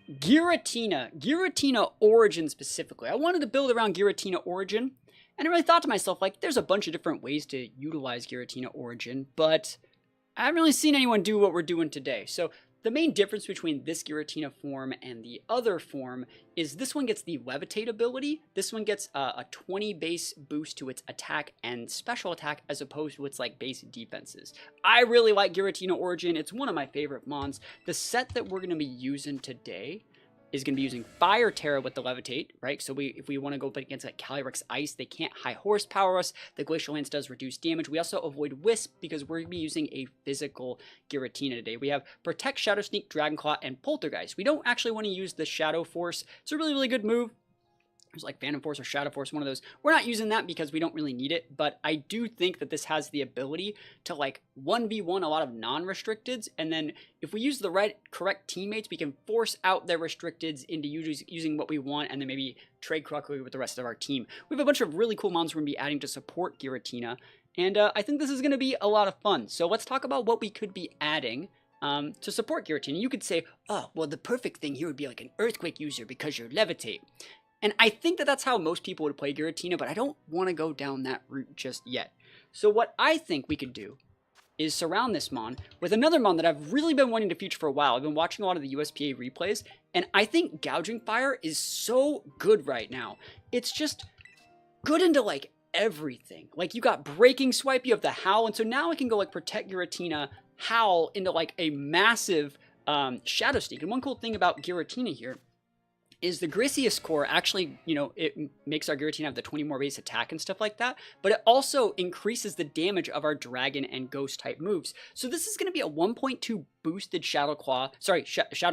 Giratina Origin specifically. I wanted to build around Giratina Origin, and I really thought to myself, like, there's a bunch of different ways to utilize Giratina Origin, but I haven't really seen anyone do what we're doing today. So the main difference between this Giratina form and the other form is this one gets the Levitate ability. This one gets a 20 base boost to its attack and special attack as opposed to its like base defenses. I really like Giratina Origin. It's one of my favorite mons. The set that we're going to be using today is going to be using Fire Terra with the Levitate, right? So if we want to go up against like Calyrex Ice, they can't high horsepower us. The Glacial Lance does reduce damage. We also avoid Wisp because we're going to be using a physical Giratina today. We have Protect, Shadow Sneak, Dragon Claw, and Poltergeist. We don't actually want to use the Shadow Force. It's a really, really good move. There's like Phantom Force or Shadow Force, one of those. We're not using that because we don't really need it, but I do think that this has the ability to like 1v1 a lot of non-restricteds, and then if we use the correct teammates, we can force out their restricteds into using what we want, and then maybe trade correctly with the rest of our team. We have a bunch of really cool mons we're going to be adding to support Giratina, and I think this is going to be a lot of fun. So let's talk about what we could be adding to support Giratina. You could say, oh, well, the perfect thing here would be like an Earthquake user because you're Levitate. And I think that that's how most people would play Giratina, but I don't want to go down that route just yet. So what I think we could do is surround this mon with another mon that I've really been wanting to feature for a while. I've been watching a lot of the USPA replays, and I think Gouging Fire is so good right now. It's just good into like everything. Like you got Breaking Swipe, you have the Howl, and so now I can go like Protect Giratina, Howl into like a massive Shadow Sneak. And one cool thing about Giratina here is the Griseous core actually, you know, it makes our Giratina have the 20 more base attack and stuff like that, but it also increases the damage of our Dragon and Ghost type moves. So this is going to be a 1.2 boosted Shadow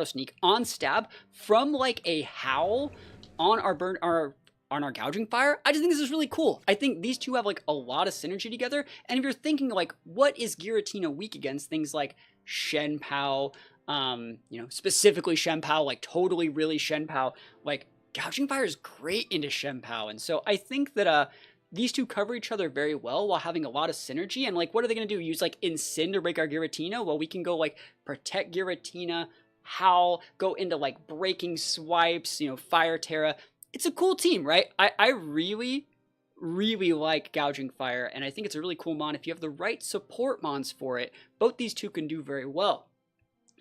Sneak on stab from like a Howl on our Gouging Fire. I just think this is really cool. I think these two have like a lot of synergy together, and if you're thinking like, what is Giratina weak against? Things like Shen Pao, you know, specifically Shen Pao, like totally really Shen Pao, like Gouging Fire is great into Shen Pao. And so I think that these two cover each other very well while having a lot of synergy. And like, what are they going to do? Use like Incin to break our Giratina? Well, we can go like Protect Giratina, Howl, go into like Breaking Swipes, you know, Fire Terra. It's a cool team, right? I really like Gouging Fire, and I think it's a really cool mon. If you have the right support mons for it, both these two can do very well.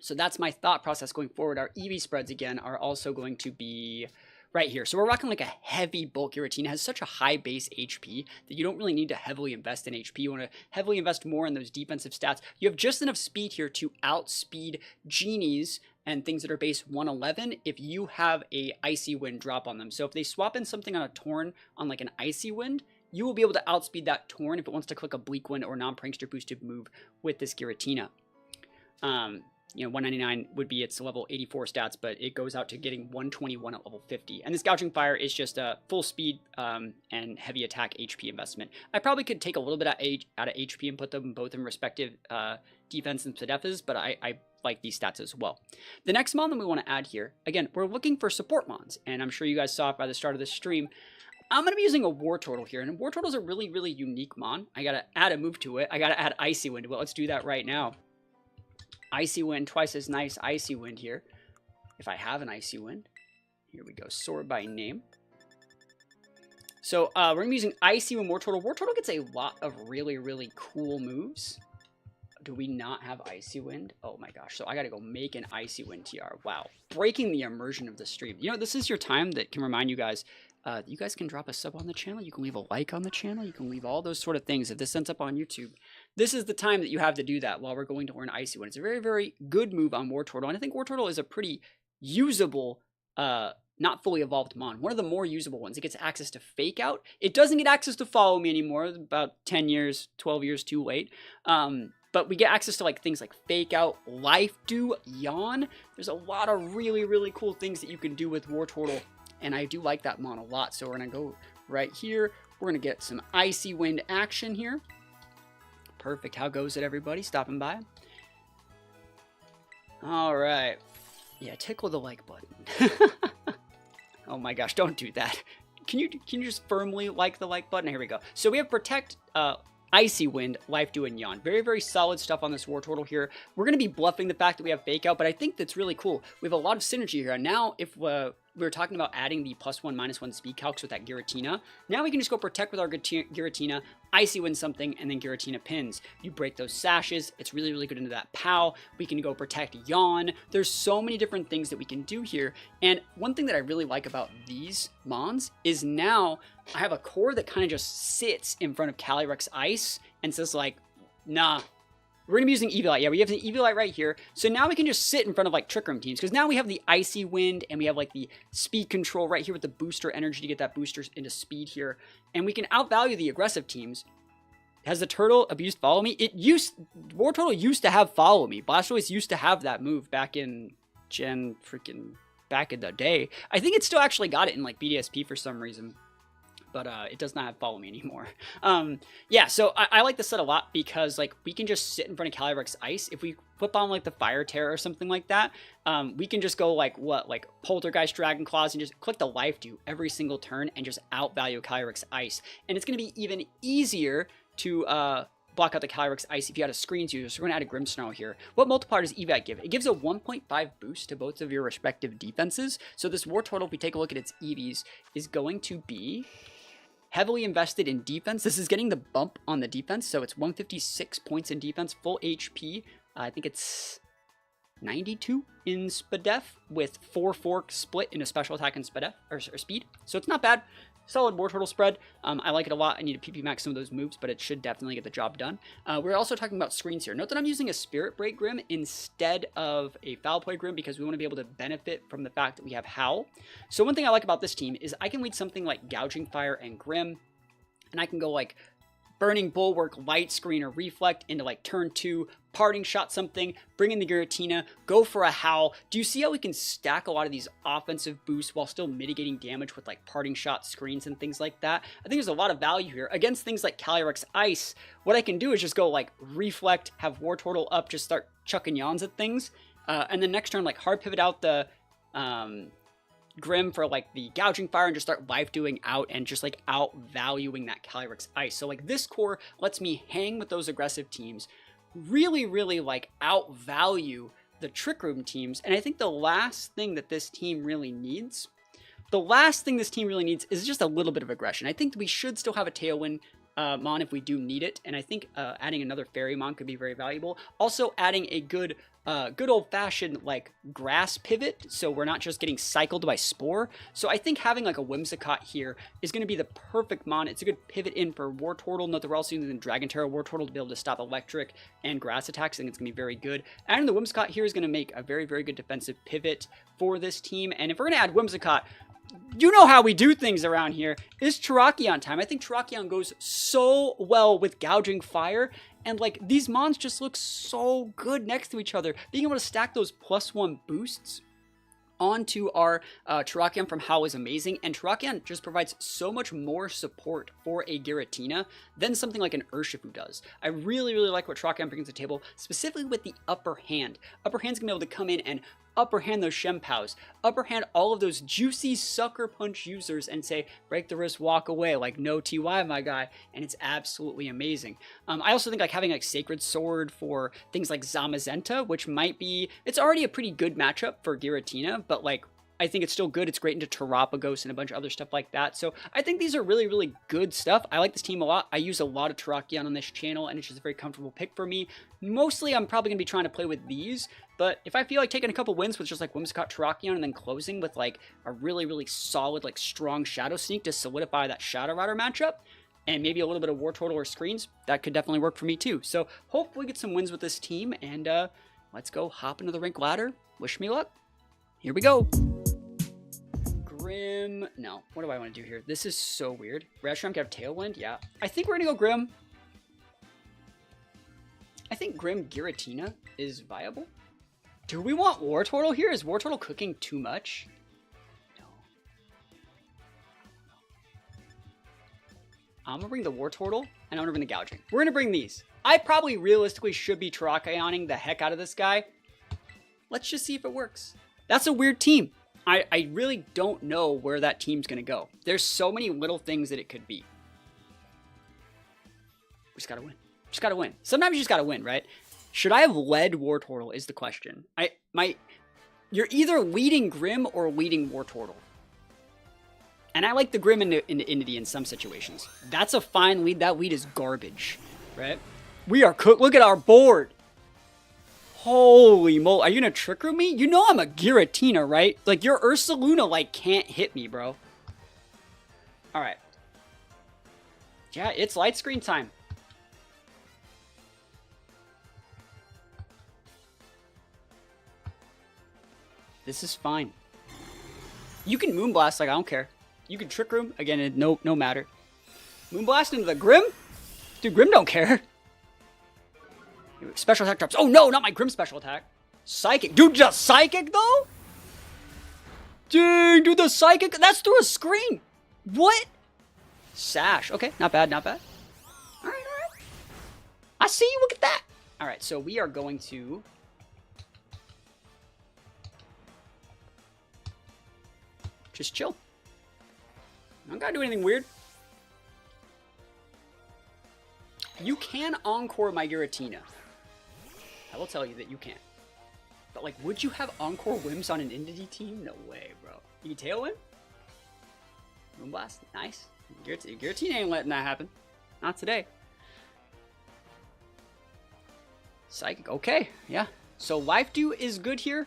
So that's my thought process going forward. Our EV spreads, again, are also going to be right here. So we're rocking like a heavy bulk Giratina. It has such a high base HP that you don't really need to heavily invest in HP. You want to heavily invest more in those defensive stats. You have just enough speed here to outspeed Genies and things that are base 111 if you have a Icy Wind drop on them. So if they swap in something on a Torn on like an Icy Wind, you will be able to outspeed that Torn if it wants to click a Bleak Wind or non-Prankster boosted move with this Giratina. You know, 199 would be its level 84 stats, but it goes out to getting 121 at level 50. And this Gouging Fire is just a full speed and heavy attack HP investment. I probably could take a little bit out of HP and put them both in respective defense and defes, but I like these stats as well. The next mon that we want to add here, again, we're looking for support mons, and I'm sure you guys saw it by the start of the stream. I'm going to be using a Wartortle here, and Wartortle is a really, really unique mon. I got to add a move to it. I got to add Icy Wind. Well, let's do that right now. Icy Wind, twice as nice Icy Wind here. If I have an Icy Wind. Here we go, Sword by name. So we're going to be using Icy Wind Wartortle. Wartortle gets a lot of really, really cool moves. Do we not have Icy Wind? Oh my gosh, so I got to go make an Icy Wind TR. Wow, breaking the immersion of the stream. You know, this is your time that can remind you guys, you guys can drop a sub on the channel. You can leave a like on the channel. You can leave all those sort of things. If this ends up on YouTube, this is the time that you have to do that while we're going to learn Icy Wind. It's a very, very good move on Wartortle. And I think Wartortle is a pretty usable, not fully evolved mon. One of the more usable ones. It gets access to Fake Out. It doesn't get access to Follow Me anymore. About 10 years, 12 years too late. But we get access to like things like Fake Out, Life Dew, Yawn. There's a lot of really, really cool things that you can do with Wartortle. And I do like that mon a lot. So we're going to go right here. We're going to get some Icy Wind action here. Perfect. How goes it, everybody? Stopping by. All right. Yeah, tickle the like button. Oh my gosh, don't do that. Can you just firmly like the like button? Here we go. So we have Protect Icy Wind, Life Dew, and Yawn. Very, very solid stuff on this Wartortle here. We're going to be bluffing the fact that we have Fake Out, but I think that's really cool. We have a lot of synergy here. And now, if we were talking about adding the +1, -1 speed calcs with that Giratina, now we can just go Protect with our Giratina, Icy Wind something, and then Giratina pins. You break those sashes. It's really, really good into that POW. We can go Protect, Yawn. There's so many different things that we can do here. And one thing that I really like about these Mons is now I have a core that kind of just sits in front of Calyrex Ice and says like, nah, we're going to be using Eviolite. Yeah, we have the Eviolite right here. So now we can just sit in front of like Trick Room teams because now we have the Icy Wind and we have like the speed control right here with the booster energy to get that booster into speed here. And we can outvalue the aggressive teams. Has the turtle abused Follow Me? Wartortle used to have Follow Me. Blastoise used to have that move back in back in the day. I think it still actually got it in like BDSP for some reason. But it does not have Follow Me anymore. Yeah, so I like this set a lot because like we can just sit in front of Calyrex Ice. If we flip on like the Fire Terror or something like that, we can just go like like Poltergeist, Dragon Claws, and just click the Life Dew every single turn and just outvalue Calyrex Ice. And it's going to be even easier to block out the Calyrex Ice if you had a Screens user. So we're going to add a Grimmsnarl here. What multiplier does Eviolite give? It gives a 1.5 boost to both of your respective defenses. So this Wartortle, if we take a look at its EVs, is going to be heavily invested in defense. This is getting the bump on the defense, so it's 156 points in defense, full HP. I think it's 92 in Spadef with 4 split in a special attack and Spadef or speed. So it's not bad. Solid Wartortle spread. I like it a lot. I need to PP max some of those moves, but it should definitely get the job done. We're also talking about screens here. Note that I'm using a Spirit Break Grim instead of a Foul Play Grim because we want to be able to benefit from the fact that we have Howl. So one thing I like about this team is I can lead something like Gouging Fire and Grim, and I can go like Burning Bulwark, Light Screen, or Reflect into like turn 2, Parting Shot something, bring in the Giratina, go for a Howl. Do you see how we can stack a lot of these offensive boosts while still mitigating damage with like Parting Shot, Screens, and things like that? I think there's a lot of value here. Against things like Calyrex Ice, what I can do is just go like Reflect, have Wartortle up, just start chucking Yawns at things, and then next turn like hard pivot out the Grim for like the Gouging Fire and just start Life Doing out and just like outvaluing that Calyrex Ice. So like this core lets me hang with those aggressive teams, really, really like outvalue the Trick Room teams. And I think the last thing that this team really needs, is just a little bit of aggression. I think we should still have a Tailwind Mon if we do need it, and I think adding another Fairy Mon could be very valuable. Also adding a good old-fashioned like grass pivot, so we're not just getting cycled by Spore. So I think having like a Whimsicott here is going to be the perfect Mon. It's a good pivot in for Wartortle. Note that we're also using Dragon Terror Wartortle to be able to stop electric and grass attacks. I think it's going to be very good. Adding the Whimsicott here is going to make a very, very good defensive pivot for this team. And if we're going to add Whimsicott, you know how we do things around here. It's Terrakion time. I think Terrakion goes so well with Gouging Fire, and like these Mons just look so good next to each other. Being able to stack those +1 boosts onto our Terrakion from Howl is amazing, and Terrakion just provides so much more support for a Giratina than something like an Urshifu does. I really, really like what Terrakion brings to the table, specifically with the upper hand. Upper hand's gonna be able to come in and upper hand those Shempows, upper hand all of those juicy Sucker Punch users and say, break the wrist, walk away, like no TY, my guy, and it's absolutely amazing. I also think like having like Sacred Sword for things like Zamazenta, which might be, it's already a pretty good matchup for Giratina, but like I think it's still good. It's great into Terapagos and a bunch of other stuff like that. So I think these are really, really good stuff. I like this team a lot. I use a lot of Terrakion on this channel, and it's just a very comfortable pick for me. Mostly, I'm probably going to be trying to play with these, but if I feel like taking a couple wins with just like Whimsicott, Terrakion, and then closing with like a really, really solid, like strong Shadow Sneak to solidify that Shadow Rider matchup, and maybe a little bit of Wartortle or Screens, that could definitely work for me too. So hopefully get some wins with this team, and let's go hop into the rank ladder. Wish me luck. Here we go. Grim. No. What do I want to do here? This is so weird. Reshiram can have Tailwind? Yeah. I think we're going to go Grim. I think Grim Giratina is viable. Do we want Wartortle here? Is Wartortle cooking too much? No. I'm going to bring the Wartortle, and I'm going to bring the Gouging. We're going to bring these. I probably realistically should be Terakioning the heck out of this guy. Let's just see if it works. That's a weird team. I really don't know where that team's going to go. There's so many little things that it could be. Just gotta win. Just gotta win. Sometimes you just gotta win, right? Should I have led Wartortle is the question. You're either leading Grim or leading Wartortle. And I like the Grim into Inity in some situations. That's a fine lead. That lead is garbage, right? We are cooked. Look at our board. Holy moly. Are you gonna trick room me? You know I'm a Giratina, right? Like, your Ursaluna, like, can't hit me, bro. Alright. Yeah, it's light screen time. This is fine. You can Moonblast, like, I don't care. You can Trick Room, again, no matter. Moonblast into the Grim? Dude, Grim don't care. Special attack drops. Oh no, not my Grim special attack. Psychic. Dude, just Psychic, though? Dang, dude, the Psychic, that's through a screen. What? Sash. Okay, not bad, not bad. Alright, alright. I see you, look at that. Alright, so we are going to... just chill. I don't gotta do anything weird. You can Encore my Giratina. I will tell you that you can. But, like, would you have Encore Whims on an Entity team? No way, bro. You can Tailwind? Moonblast? Nice. Giratina ain't letting that happen. Not today. Psychic. Okay. Yeah. So, Life Dew is good here.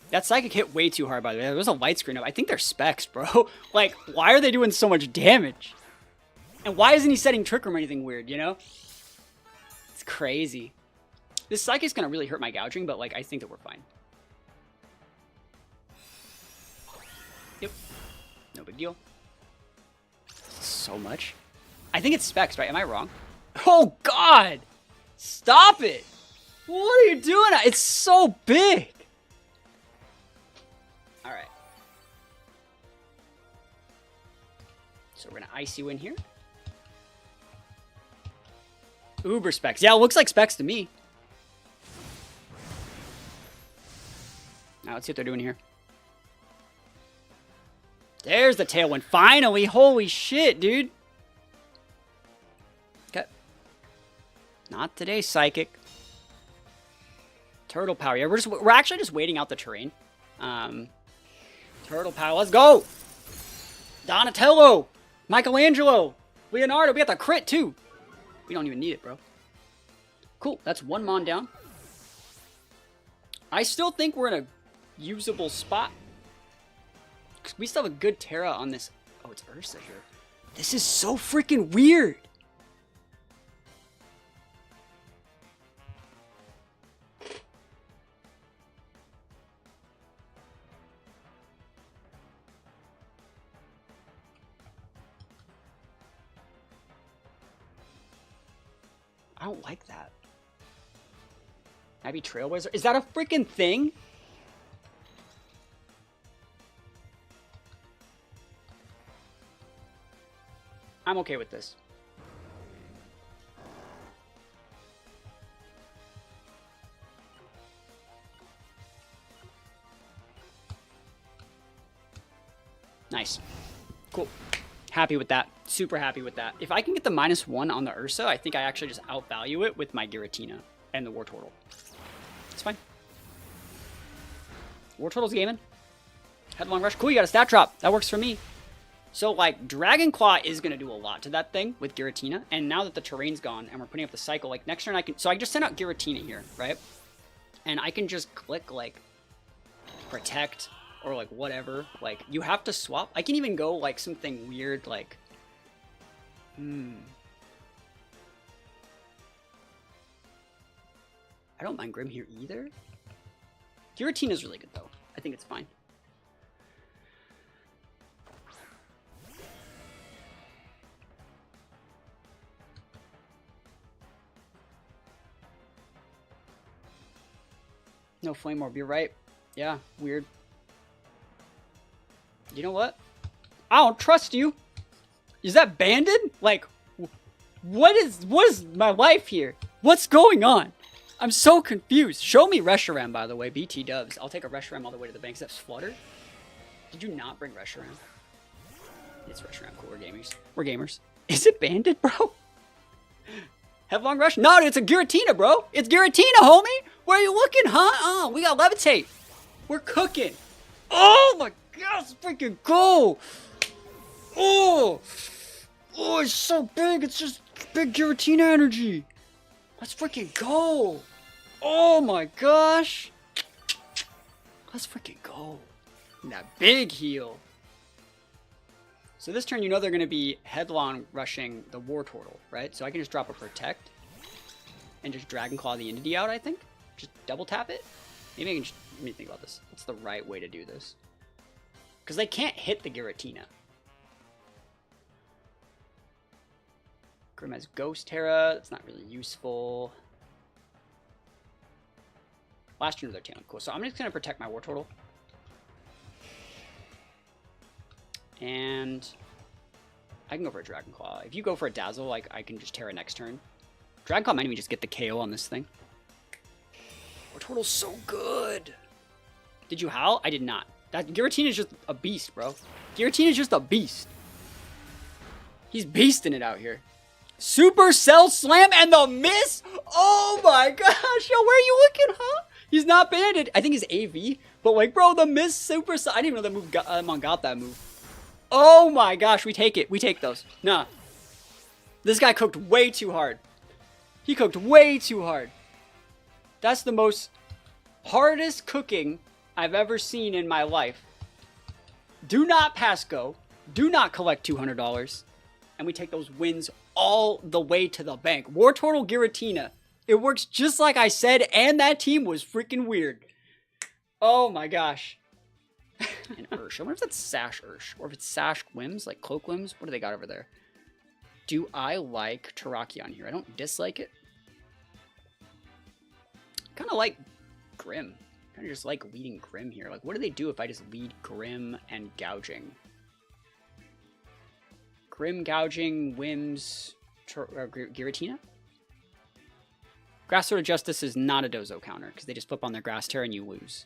That Psychic hit way too hard, by the way. There was a light screen up. I think they're specs, bro. Like, why are they doing so much damage? And why isn't he setting Trick Room or anything weird, you know? It's crazy. This Psychic's gonna really hurt my gouging, but, like, I think that we're fine. Yep. No big deal. So much. I think it's specs, right? Am I wrong? Oh, God! Stop it! What are you doing? It's so big! Alright. So we're gonna Icy Wind here. Uber specs. Yeah, it looks like specs to me. Now let's see what they're doing here. There's the Tailwind. Finally! Holy shit, dude! Okay. Not today, Psychic. Turtle Power. Yeah, we're actually just waiting out the terrain. Turtle Power. Let's go! Donatello! Michelangelo! Leonardo. We got the crit, too. We don't even need it, bro. Cool. That's one Mon down. I still think we're in a usable spot. We still have a good Terra on this. Oh, it's Ursa here. This is so freaking weird. I don't like that. Maybe Trailblazer? Is that a freaking thing? I'm okay with this. Nice. Cool. Happy with that. Super happy with that. If I can get the -1 on the Ursa, I think I actually just outvalue it with my Giratina and the Wartortle. It's fine. Wartortle's gaming. Headlong Rush. Cool, you got a stat drop. That works for me. So, like, Dragon Claw is going to do a lot to that thing with Giratina. And now that the terrain's gone and we're putting up the cycle, like, next turn I can... So I just sent out Giratina here, right? And I can just click, like, Protect or, like, whatever. Like, you have to swap. I can even go, like, something weird, like... I don't mind Grim here either. Giratina's really good, though. I think it's fine. No Flame Orb, you're right. Yeah, weird. You know what? I don't trust you. Is that banded? Like, what is my life here? What's going on? I'm so confused. Show me Reshiram, by the way. BT dubs. I'll take a Reshiram all the way to the bank. That's Flutter. Did you not bring Reshiram? It's Reshiram. Cool. We're gamers. We're gamers. Is it banded, bro? Headlong Rush? No, it's a Giratina, bro. It's Giratina, homie. Where are you looking, huh? Oh, we got Levitate. We're cooking. Oh my gosh, let's freaking go. Oh, it's so big. It's just big Giratina energy. Let's freaking go. Oh my gosh. Let's freaking go. And that big heal. So this turn, you know they're going to be headlong rushing the Wartortle, right? So I can just drop a Protect and just Dragon Claw the Entity out, I think. Just double tap it. Maybe I can just, let me think about this. What's the right way to do this? Because they can't hit the Giratina. Grim has Ghost Terra. That's not really useful. Last turn of their Talon. Cool. So I'm just going to protect my Wartortle. And I can go for a Dragon Claw. If you go for a Dazzle, like I can just Terra next turn. Dragon Claw might even just get the KO on this thing. Wartortle's so good. Did you howl? I did not. That Giratina is just a beast, bro. Giratina is just a beast. He's beasting it out here. Supercell Slam and the miss? Oh my gosh. Yo, where are you looking, huh? He's not banded. I think he's AV. But like, bro, the miss Supercell. I didn't even know that move got that move. Oh my gosh, we take it. We take those. Nah. This guy cooked way too hard. He cooked way too hard. That's the most hardest cooking I've ever seen in my life. Do not pass go. Do not collect $200. And we take those wins all the way to the bank. Wartortle Giratina. It works just like I said, and that team was freaking weird. Oh my gosh. And Ursh. I wonder if that's Sash Ursh. Or if it's Sash Whims, like Cloak Whims. What do they got over there? Do I like Terrakion here? I don't dislike it. Kind of like Grim. Kind of just like leading Grim here. Like, what do they do if I just lead Grim and Gouging? Grim, Gouging, Whims, Giratina? Grass Sword of Justice is not a Dozo counter, because they just flip on their Grass Terra and you lose.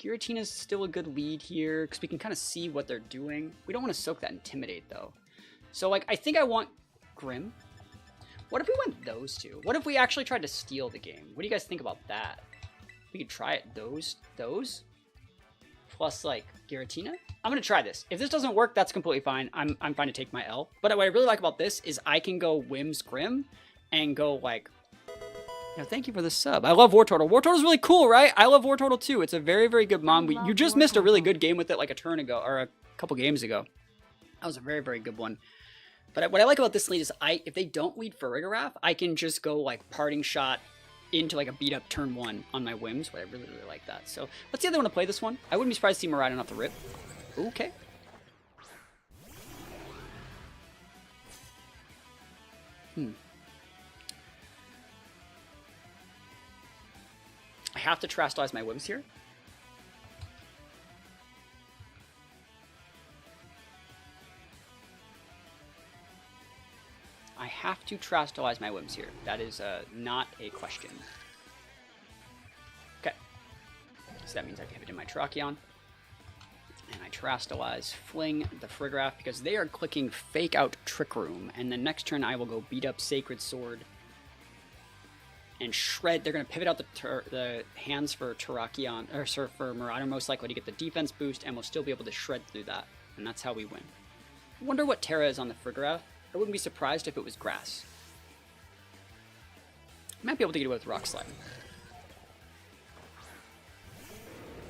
Giratina's still a good lead here, because we can kind of see what they're doing. We don't want to soak that Intimidate, though. So, like, I think I want Grim. What if we went those two? What if we actually tried to steal the game? What do you guys think about that? We could try it those, plus, like, Giratina? I'm going to try this. If this doesn't work, that's completely fine. I'm fine to take my L. But what I really like about this is I can go Whims Grim and go, like... You know, thank you for the sub. I love Wartortle. Wartortle's really cool, right? I love Wartortle too. It's a very, very good mom. You just missed a really good game with it like a turn ago, or a couple games ago. That was a very, very good one. But what I like about this lead is if they don't lead Farigiraf, I can just go like Parting Shot into like a beat up turn 1 on my Whims, but I really, really like that. So let's see how they want to play this one. I wouldn't be surprised to see Miraidon off the rip. Okay. I have to Terastallize my Whims here. I have to Terastallize my Whims here. That is not a question. Okay. So that means I pivot in my Terrakion. And I Terastallize, fling the Farigiraf, because they are clicking Fake Out Trick Room. And then next turn I will go beat up Sacred Sword. And shred. They're going to pivot out the hands for Terrakion, or for Miraidon, most likely to get the defense boost, and we'll still be able to shred through that. And that's how we win. I wonder what Terra is on the Farigiraf. I wouldn't be surprised if it was Grass. I might be able to get away with Rock Slide.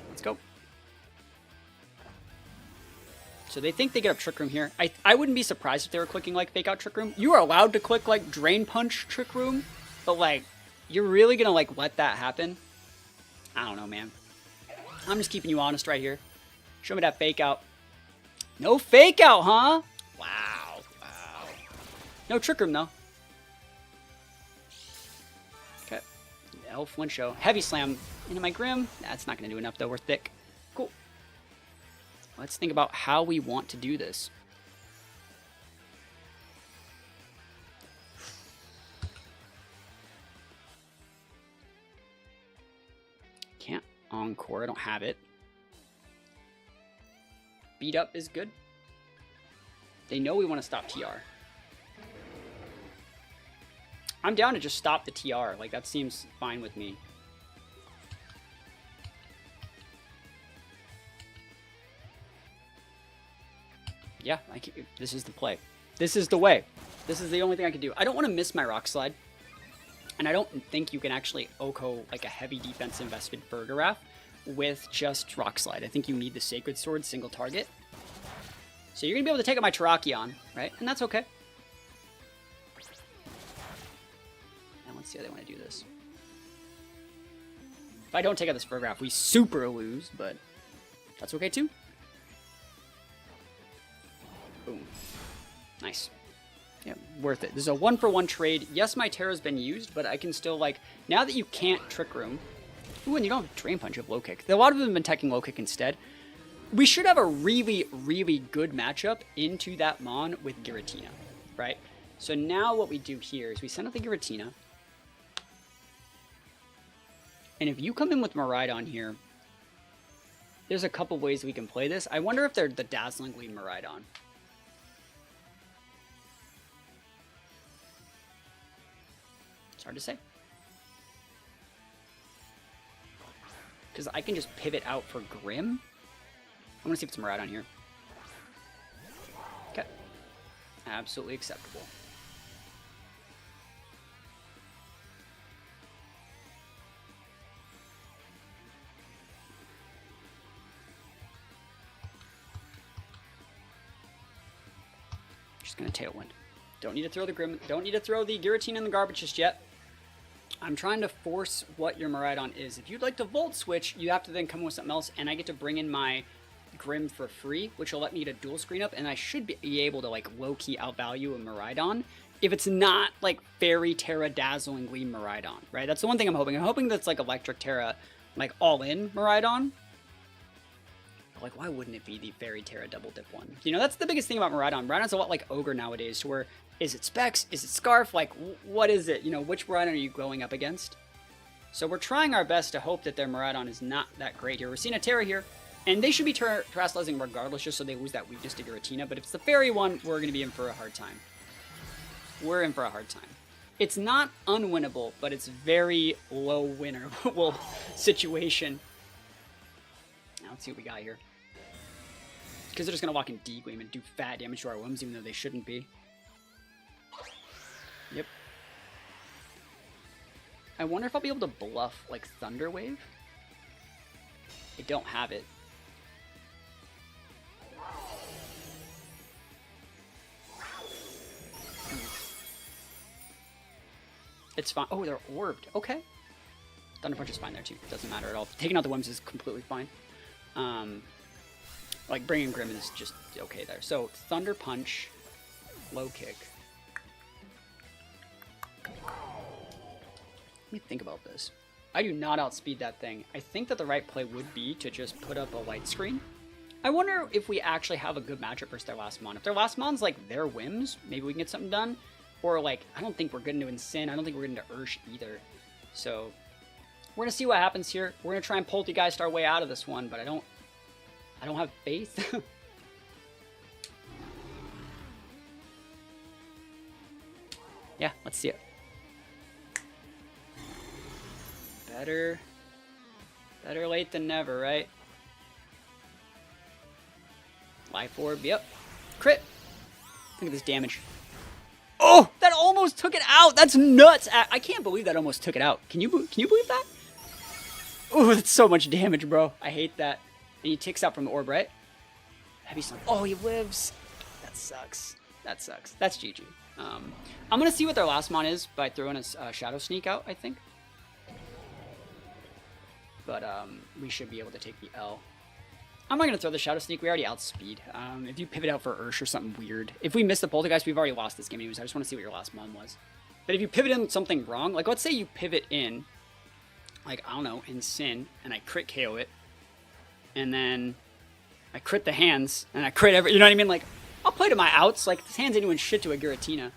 Let's go. So they think they get up Trick Room here. I wouldn't be surprised if they were clicking like Fake Out Trick Room. You are allowed to click like Drain Punch Trick Room, but like, you're really gonna like let that happen? I don't know, man. I'm just keeping you honest right here. Show me that Fake Out. No Fake Out, huh? Wow. Wow. No Trick Room, though. Okay. Elf Flincho. Heavy Slam into my Grim. That's not gonna do enough, though. We're thick. Cool. Let's think about how we want to do this. Can't Encore. I don't have it. Beat up is good. They know we want to stop TR. I'm down to just stop the TR. Like, that seems fine with me. Yeah, this is the play. This is the way. This is the only thing I can do. I don't want to miss my Rock Slide. And I don't think you can actually OHKO like a heavy defense invested Burgerath with just Rock Slide. I think you need the Sacred Sword single target. So you're going to be able to take out my Terrakion, right? And that's okay. And let's see how they want to do this. If I don't take out this Burgerath, we super lose, but that's okay too. Boom. Nice. Yeah, worth it. This is a 1-for-1 trade. Yes, my Terra's been used, but I can still, like, now that you can't Trick Room. Ooh, and you don't have Drain Punch, you have Low Kick. A lot of them have been taking Low Kick instead. We should have a really, really good matchup into that Mon with Giratina, right? So now what we do here is we send out the Giratina. And if you come in with Miraidon here, there's a couple ways we can play this. I wonder if they're the Dazzlingly Miraidon. Hard to say. Because I can just pivot out for Grim. I'm going to see if it's Miraidon here. Okay. Absolutely acceptable. Just going to Tailwind. Don't need to throw the Grim. Don't need to throw the Giratina in the garbage just yet. I'm trying to force what your Miraidon is. If you'd like to Volt Switch, you have to then come with something else, and I get to bring in my Grim for free, which will let me get a dual screen up, and I should be able to, like, low-key outvalue a Miraidon if it's not, like, Fairy Terra Dazzlingly Miraidon, right? That's the one thing I'm hoping. I'm hoping that's, like, Electric Terra, like, all-in Miraidon. But, like, why wouldn't it be the Fairy Terra Double Dip one? You know, that's the biggest thing about Miraidon. Miraidon's a lot like Ogre nowadays, to where is it Specs? Is it Scarf? Like, what is it? You know, which Miraidon are you going up against? So we're trying our best to hope that their Miraidon is not that great here. We're seeing a Terra here, and they should be terrestrializing regardless, just so they lose that weakness to Giratina. But if it's the Fairy one, we're going to be in for a hard time. We're in for a hard time. It's not unwinnable, but it's very low winnable situation. Now let's see what we got here. Because they're just going to walk in D-Gleam and do fat damage to our Wims, even though they shouldn't be. Yep. I wonder if I'll be able to bluff, like, Thunder Wave. I don't have it. It's fine. Oh, they're orbed. Okay. Thunder Punch is fine there, too. It doesn't matter at all. Taking out the Wims is completely fine. Like, bringing Grim is just okay there. So, Thunder Punch, Low Kick. Let me think about this. I do not outspeed that thing. I think that the right play would be to just put up a light screen. I wonder if we actually have a good matchup versus their last Mon. If their last Mon's like their Wims, maybe we can get something done. Or like, I don't think we're good into Incin. I don't think we're good into Ursh either. So, we're going to see what happens here. We're going to try and Poltergeist our way out of this one, but I don't have faith. Yeah, let's see it. Better late than never, right? Life Orb, yep. Crit. Look at this damage. Oh, that almost took it out. That's nuts. I can't believe that almost took it out. Can you believe that? Oh, that's so much damage, bro. I hate that. And he ticks out from the orb, right? Heavy Slam. Oh, he lives. That sucks. That sucks. That's GG. I'm going to see what their last Mon is by throwing a Shadow Sneak out, I think. But we should be able to take the L. I'm not going to throw the Shadow Sneak. We already outspeed. If you pivot out for Ursh or something weird. If we miss the Poltergeist, we've already lost this game anyways. I just want to see what your last Mon was. But if you pivot in something wrong, like let's say you pivot in, like, I don't know, Incin, and I crit KO it. And then I crit the hands, and I crit every... You know what I mean? Like, I'll play to my outs. Like, this hand's ain't doing shit to a Giratina.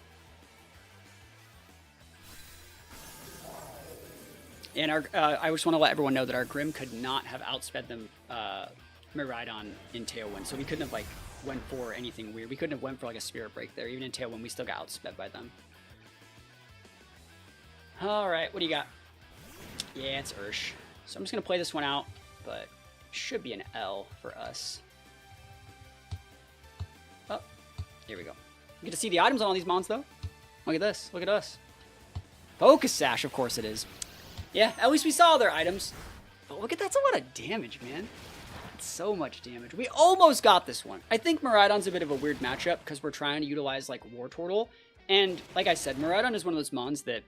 And our, I just want to let everyone know that our Grim could not have outsped them Miraidon in Tailwind, so we couldn't have, like, went for anything weird. We couldn't have went for, like, a Spirit Break there. Even in Tailwind, we still got outsped by them. Alright, what do you got? Yeah, it's Ursh. So I'm just going to play this one out, but should be an L for us. Oh, here we go. You get to see the items on all these mons, though. Look at this. Look at us. Focus Sash, of course it is. Yeah, at least we saw their items. But look at that's a lot of damage, man. That's so much damage. We almost got this one. I think Miraidon's a bit of a weird matchup because we're trying to utilize, like, Wartortle. And, like I said, Miraidon is one of those mons that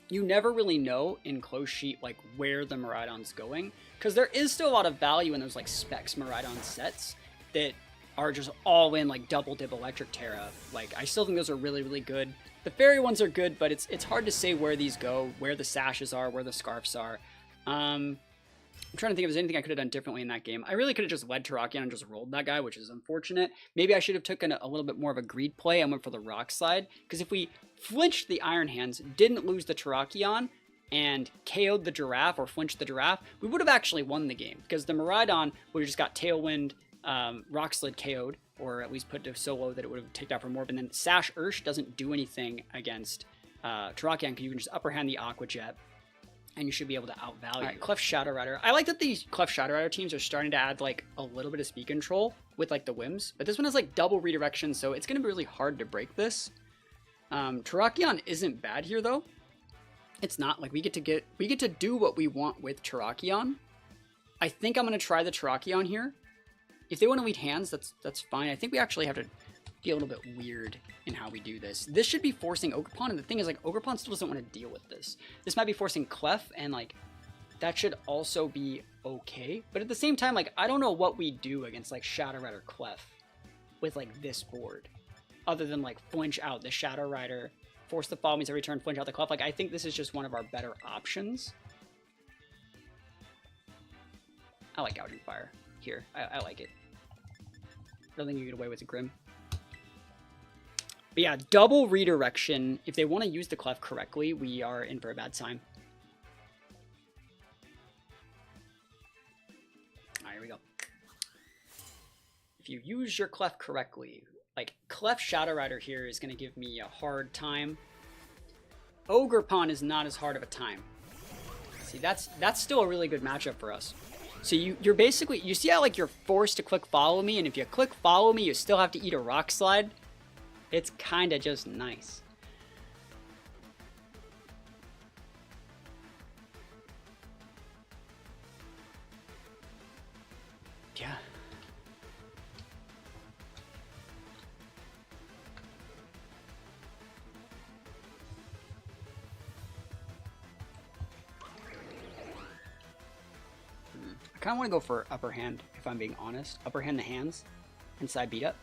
you never really know in close sheet, like, where the Miraidon's going. Because there is still a lot of value in those, like, Specs Miraidon sets that are just all in, like, double dip Electric Terra. Like, I still think those are really, really good. The fairy ones are good, but it's hard to say where these go, where the sashes are, where the scarfs are. I'm trying to think if there's anything I could have done differently in that game. I really could have just led Terrakion and just rolled that guy, which is unfortunate. Maybe I should have taken a little bit more of a greed play and went for the Rock Slide. Because if we flinched the Iron Hands, didn't lose the Terrakion, and KO'd the Giraffe or flinched the Giraffe, we would have actually won the game. Because the Miraidon would have just got Tailwind, Rock Slid KO'd, or at least put to so low that it would have taken out from Morb. And then Sash Ursh doesn't do anything against Terrakion because you can just upper hand the Aqua Jet, and you should be able to outvalue. All right, Clef Shadow Rider. I like that these Clef Shadow Rider teams are starting to add, like, a little bit of speed control with, like, the whims. But this one has, like, double redirection, so it's going to be really hard to break this. Terrakion isn't bad here, though. It's not. Like, we get to do what we want with Terrakion. I think I'm going to try the Terrakion here. If they want to lead hands, that's fine. I think we actually have to be a little bit weird in how we do this. This should be forcing Ogerpon, and the thing is, like, Ogerpon still doesn't want to deal with this. This might be forcing Clef, and, like, that should also be okay. But at the same time, like, I don't know what we do against, like, Shadow Rider Clef with, like, this board. Other than, like, flinch out the Shadow Rider, force the follow means every turn, flinch out the Clef. Like, I think this is just one of our better options. I like Gouging Fire here. I like it. I don't think you get away with a Grim. But yeah, double redirection. If they want to use the Clef correctly, we are in for a bad time. Alright, here we go. If you use your Clef correctly, like, Clef Shadow Rider here is going to give me a hard time. Ogerpon is not as hard of a time. See, that's still a really good matchup for us. So you're basically, you see how, like, you're forced to click follow me, and if you click follow me, you still have to eat a Rock Slide? It's kind of just nice. Yeah. I kind of want to go for upper hand, if I'm being honest. Upper hand the hands, and side beat up.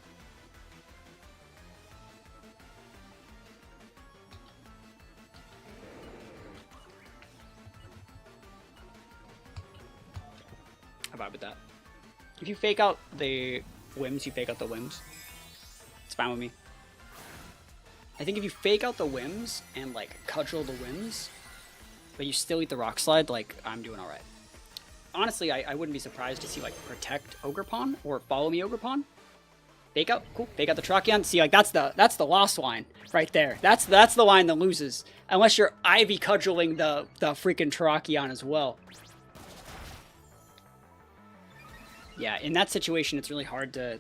I vibe with that. If you fake out the whims, you fake out the whims. It's fine with me. I think if you fake out the whims and, like, cudgel the whims, but you still eat the Rock Slide, like, I'm doing alright. Honestly, I wouldn't be surprised to see, like, protect Ogerpon or follow me Ogerpon. Fake out, cool. Fake out the Terrakion. See, like, that's the lost line right there. That's the line that loses, unless you're Ivy cudgeling the freaking Terrakion as well. Yeah, in that situation, it's really hard to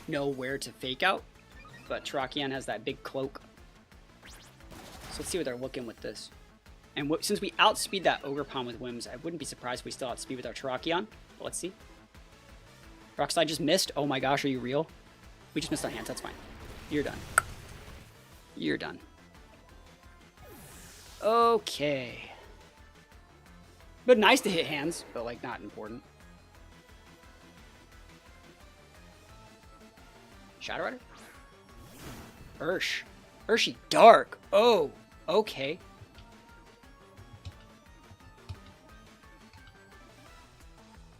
know where to fake out, but Terrakion has that big cloak. So let's see what they're looking with this. And since we outspeed that Ogerpon with whims, I wouldn't be surprised if we still outspeed with our Terrakion. But let's see. Rock Slide just missed. Oh my gosh, are you real? We just missed on hands. That's fine. You're done. You're done. Okay. But nice to hit hands, but, like, not important. Shadow Rider? Ursh. Urshy Dark. Oh, okay.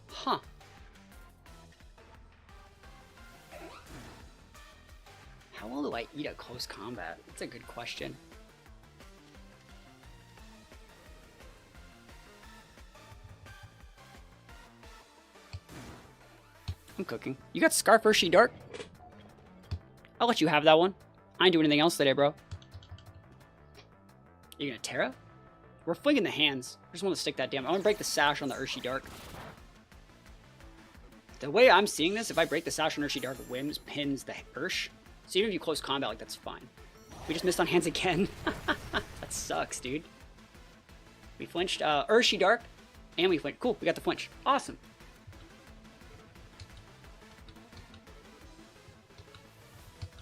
Huh. do I eat at close combat? That's a good question. I'm cooking. You got Scarf Urshi Dark? I'll let you have that one. I ain't doing anything else today, bro. You gonna Terra? We're flinging the hands. I just want to stick that damn. I want to break the sash on the Urshi Dark. The way I'm seeing this, if I break the sash on Urshi Dark, Wims pins the Ursh. So even if you close combat, like, that's fine. We just missed on hands again. That sucks, dude. We flinched Urshi Dark, and we flinched. Cool, we got the flinch. Awesome.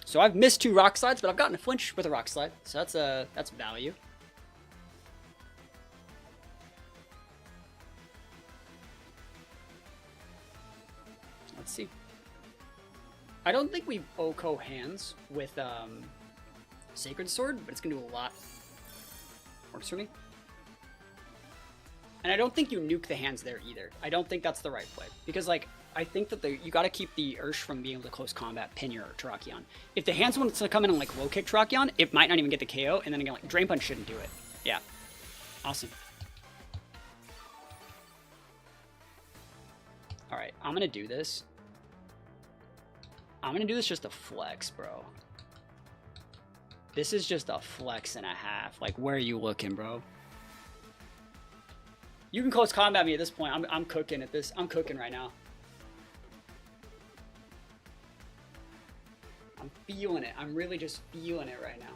So I've missed 2 rock slides, but I've gotten a flinch with a rock slide. So that's value. Let's see. I don't think we OHKO hands with Sacred Sword, but it's gonna do a lot. Works for me. And I don't think you nuke the hands there either. I don't think that's the right play. Because, like, I think that you gotta keep the Ursh from being able to close combat pin your Terrakion. If the hands wants to come in and, like, low kick Terrakion, it might not even get the KO, and then again, like, Drain Punch shouldn't do it. Yeah. Awesome. Alright, I'm gonna do this. I'm gonna do this just to flex, bro. This is just a flex and a half. Like, where are you looking, bro? You can close combat me at this point. I'm cooking at this. I'm cooking right now. I'm feeling it. I'm really just feeling it right now.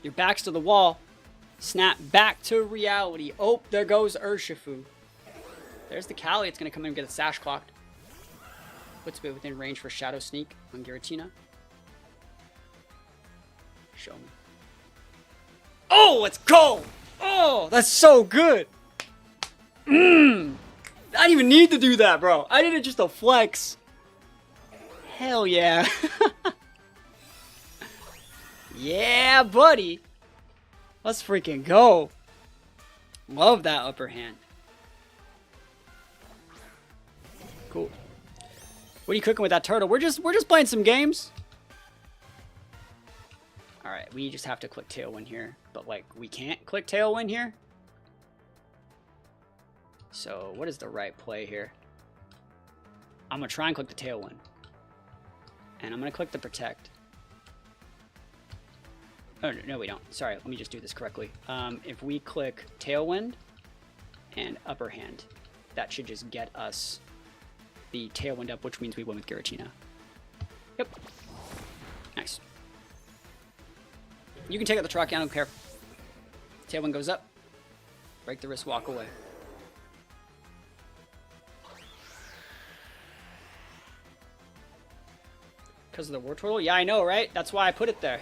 Your back's to the wall. Snap back to reality. Oh, there goes Urshifu. There's the Cali. It's going to come in and get a sash clocked. Puts it within range for Shadow Sneak on Giratina. Show me. Oh, let's go! Oh, that's so good! I didn't even need to do that, bro. I did it just to flex. Hell yeah. Yeah, buddy. Let's freaking go. Love that upper hand. Cool. What are you cooking with that turtle? We're just playing some games. Alright, we just have to click Tailwind here. But, like, we can't click Tailwind here. So, what is the right play here? I'm going to try and click the Tailwind. And I'm going to click the Protect. Oh, no, we don't. Sorry, let me just do this correctly. If we click Tailwind and Upper Hand, that should just get us the Tailwind up, which means we win with Giratina. Yep. Nice. You can take out the Terrakion, I don't care. Tailwind goes up. Break the wrist, walk away. Because of the Wartortle? Yeah, I know, right? That's why I put it there.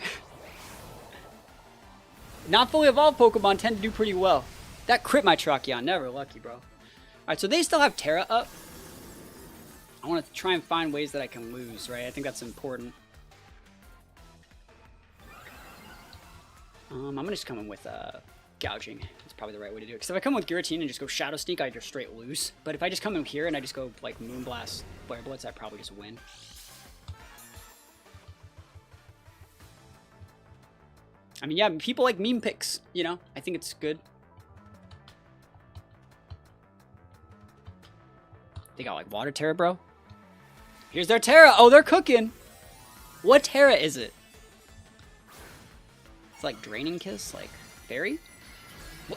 Not fully evolved Pokemon tend to do pretty well. That crit my Terrakion. Never lucky, bro. Alright, so they still have Terra up. I want to try and find ways that I can lose, right? I think that's important. I'm going to just come in with Gouging. That's probably the right way to do it. Because if I come with Giratina and just go Shadow Sneak, I just straight lose. But if I just come in here and I just go, like, Moonblast, Flare Blitz, I probably just win. I mean, yeah, people like meme picks, you know? I think it's good. They got, like, Water Terra, bro. Here's their Terra. Oh, they're cooking. What Terra is it? It's like Draining Kiss, like Fairy?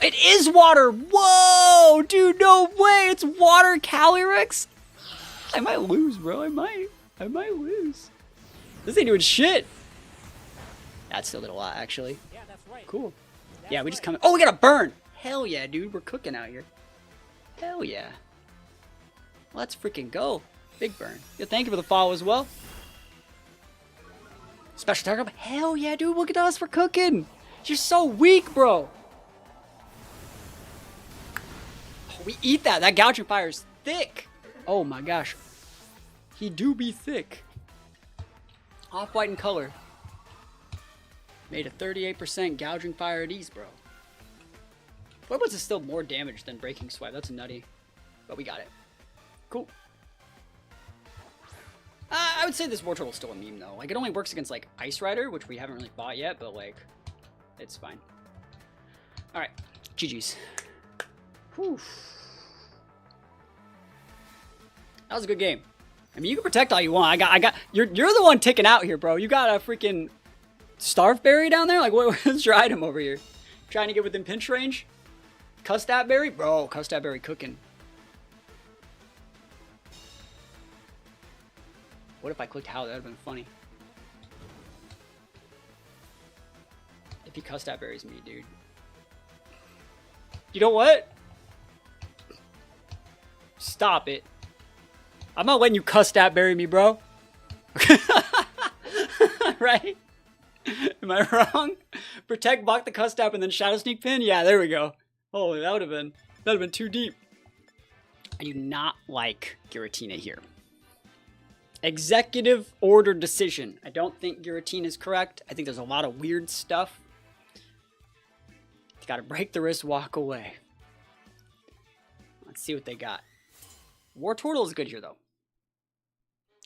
It is Water! Whoa! Dude, no way! It's Water Calyrex? I might lose, bro. I might lose. This ain't doing shit. That still did a lot, actually. Yeah, that's right. Cool. Yeah, we just come in. Oh, we got a burn! Hell yeah, dude. We're cooking out here. Hell yeah. Let's freaking go. Big burn. Yeah, thank you for the follow as well. Special target up. Hell yeah, dude. Look at us. We're cooking. You're so weak, bro. Oh, we eat that. That Gouging Fire is thick. Oh my gosh. He do be thick. Off-white in color. Made a 38% Gouging Fire at ease, bro. What is still more damage than Breaking Swipe? That's nutty. But we got it. Cool. I would say this Wartortle is still a meme, though. Like, it only works against, like, Ice Rider, which we haven't really fought yet, but, like, it's fine. Alright, GG's. Whew. That was a good game. I mean, you can protect all you want. You're the one ticking out here, bro. You got a freaking Starve Berry down there? Like, what's your item over here? Trying to get within pinch range? Custap Berry? Bro, Custap Berry cooking. What if I clicked how? That would have been funny. If he Custap Berries me, dude. You know what? Stop it. I'm not letting you Custap Berry me, bro. Right? Am I wrong? Protect, block the Custap, and then Shadow Sneak Pin? Yeah, there we go. Oh, that would have been too deep. I do not like Giratina here. Executive order decision. I don't think Giratina is correct. I think there's a lot of weird stuff. You gotta break the wrist, walk away. Let's see what they got. Wartortle is good here, though.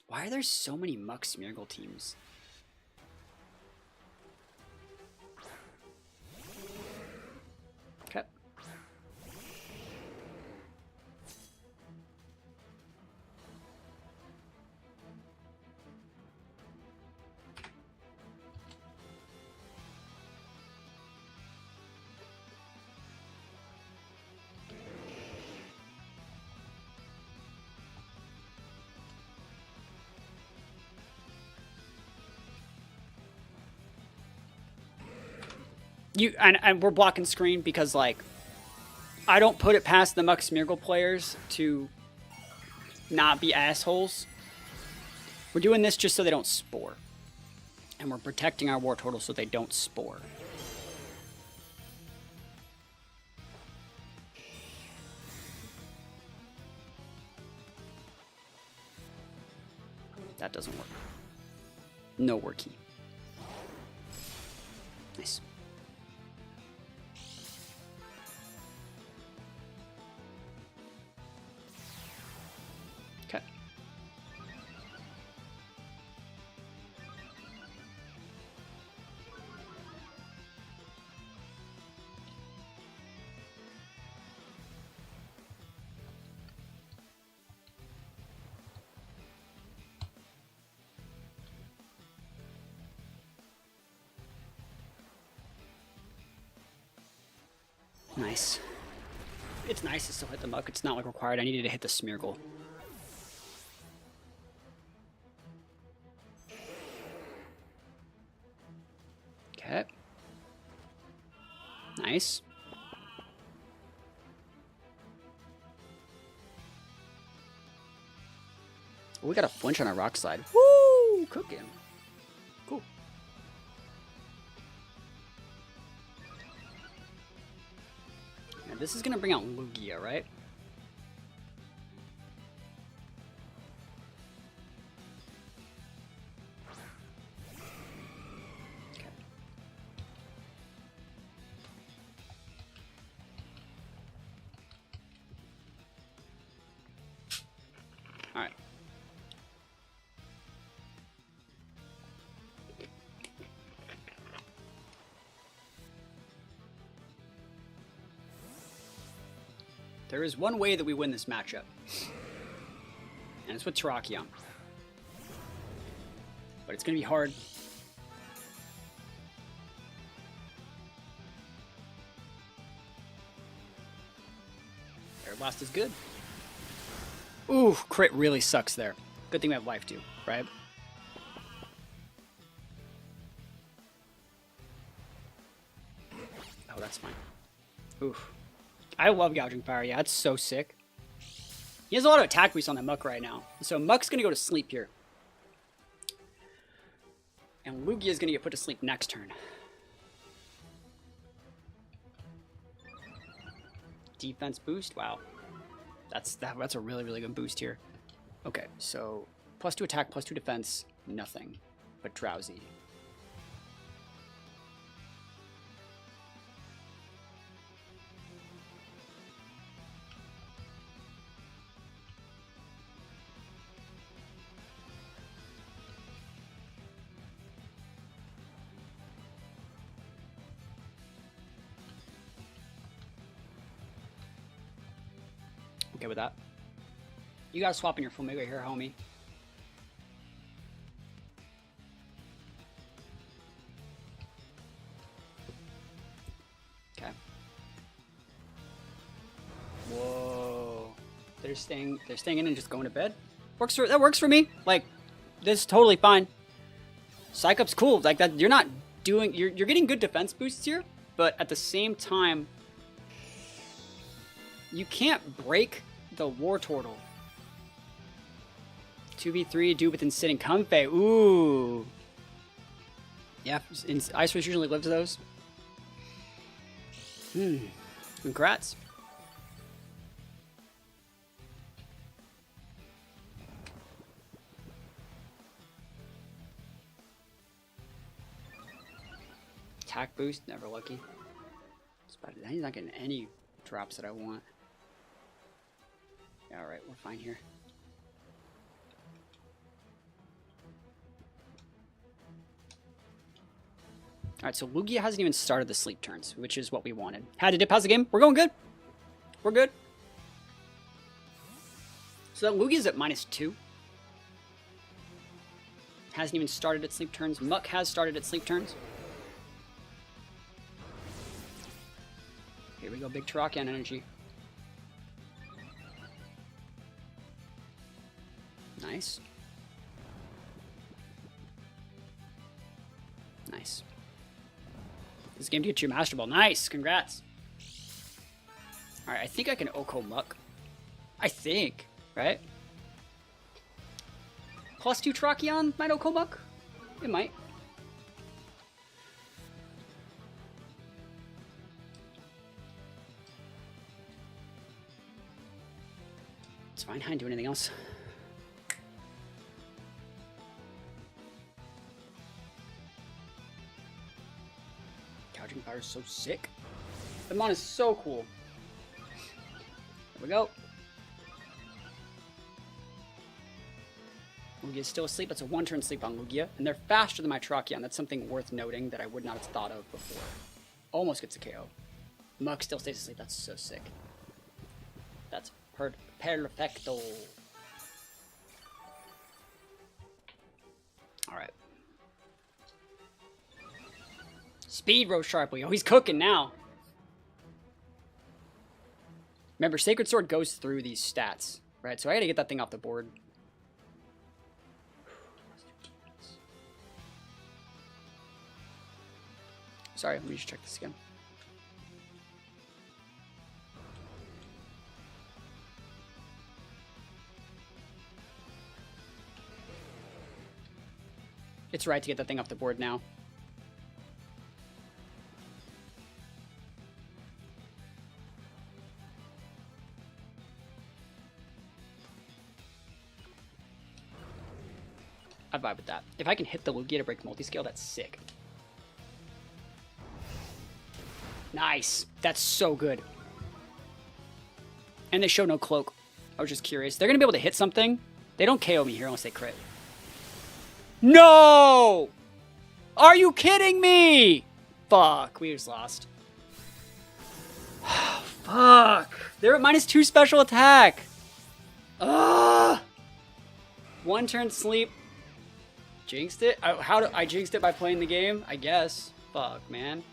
Why are there so many Muck Smeargle teams? Okay. And we're blocking screen because, like, I don't put it past the Muck Smeargle players to not be assholes. We're doing this just so they don't spore. And we're protecting our Wartortle so they don't spore. That doesn't work. No worky. Nice. Okay. Nice. It's nice to still hit the Muck. It's not like required. I needed to hit the Smeargle. Okay. Nice. Oh, we got a flinch on our rock slide. Woo! Cooking. Cool. And this is going to bring out Lugia, right? Okay. All right. There is one way that we win this matchup, and it's with Terrakion. But it's going to be hard. Air Blast is good. Ooh, crit really sucks there. Good thing we have life too, right? Oh, that's fine. Oof. I love Gouging Fire. Yeah, it's so sick. He has a lot of attack boost on that Muck right now. So Muck's going to go to sleep here. And Lugia is going to get put to sleep next turn. Defense boost? Wow. That's a really, really good boost here. Okay, so +2 attack, +2 defense, nothing but Drowsy. okay with that. You gotta swap in your Flamingo here, homie. Okay. Whoa. They're staying in and just going to bed. That works for me. Like, this is totally fine. Psychup's cool. Like that, you're not doing. You're getting good defense boosts here, but at the same time, you can't break the Wartortle. 2v3, do within sitting comfy. Ooh. Yeah, Ice Race usually lives those. Congrats. Attack boost, never lucky. He's not getting any drops that I want. Yeah, alright, we're fine here. Alright, so Lugia hasn't even started the sleep turns, which is what we wanted. Had to dip. How's the game? We're going good. We're good. So that Lugia's at -2. Hasn't even started its sleep turns. Muck has started its sleep turns. Here we go, big Terrakion energy. Nice. Nice. This game to get you a Master Ball. Nice, congrats. Alright, I think I can Oko Muck. I think, right? +2 Terrakion might Oko Muck? It might. It's fine, I didn't do anything else. Gouging Fire is so sick. The mon is so cool. There we go. Lugia's still asleep. That's a 1-turn sleep on Lugia. And they're faster than my Terrakion. That's something worth noting that I would not have thought of before. Almost gets a KO. Muck still stays asleep. That's so sick. That's perfecto. Alright. Speed rose sharply. Oh, he's cooking now. Remember, Sacred Sword goes through these stats, right? So I gotta get that thing off the board. Sorry, let me just check this again. It's right to get that thing off the board now. I vibe with that. If I can hit the Lugia to break multi-scale, that's sick. Nice. That's so good. And they show no cloak. I was just curious. They're going to be able to hit something. They don't KO me here unless they crit. No! Are you kidding me? Fuck. We just lost. Fuck. They're at -2 special attack. Ugh. 1-turn sleep. Jinxed it? I jinxed it by playing the game? I guess. Fuck, man.